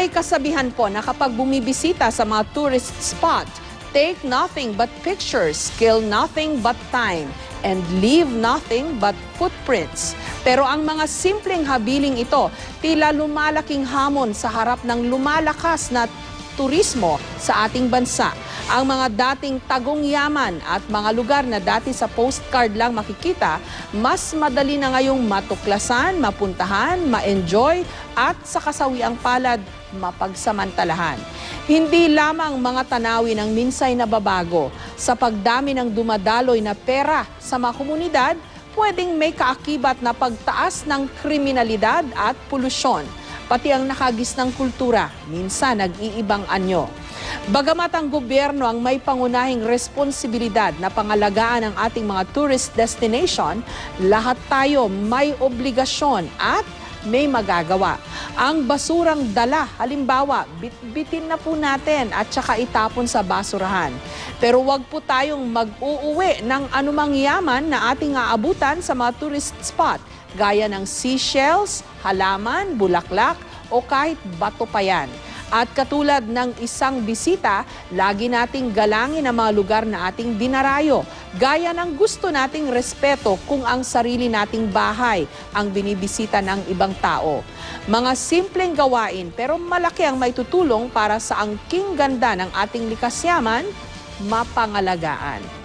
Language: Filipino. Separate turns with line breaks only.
May kasabihan po na kapag bumibisita sa mga tourist spot, take nothing but pictures, kill nothing but time, and leave nothing but footprints. Pero ang mga simpleng habiling ito, tila lumalaking hamon sa harap ng lumalakas na turismo sa ating bansa. Ang mga dating tagong yaman at mga lugar na dati sa postcard lang makikita, mas madali na ngayong matuklasan, mapuntahan, ma-enjoy at sa kasawiang palad, mapagsamantalahan. Hindi lamang mga tanawin ang minsay nababago. Sa pagdami ng dumadaloy na pera sa mga komunidad, pwedeng may kaakibat na pagtaas ng kriminalidad at polusyon. Pati ang nakagisnang kultura, minsan nag-iibang anyo. Bagamat ang gobyerno ang may pangunahing responsibilidad na pangalagaan ang ating mga tourist destination, lahat tayo may obligasyon at may magagawa. Ang basurang dala, halimbawa, bitbitin na po natin at saka itapon sa basurahan. Pero wag po tayong mag-uuwi ng anumang yaman na ating aabutan sa mga tourist spot, gaya ng seashells, halaman, bulaklak o kahit bato pa yan. At katulad ng isang bisita, lagi nating galangin ang mga lugar na ating dinarayo, gaya ng gusto nating respeto kung ang sarili nating bahay ang binibisita ng ibang tao. Mga simpleng gawain pero malaki ang may tutulong para sa angking ganda ng ating likas yaman, mapangalagaan.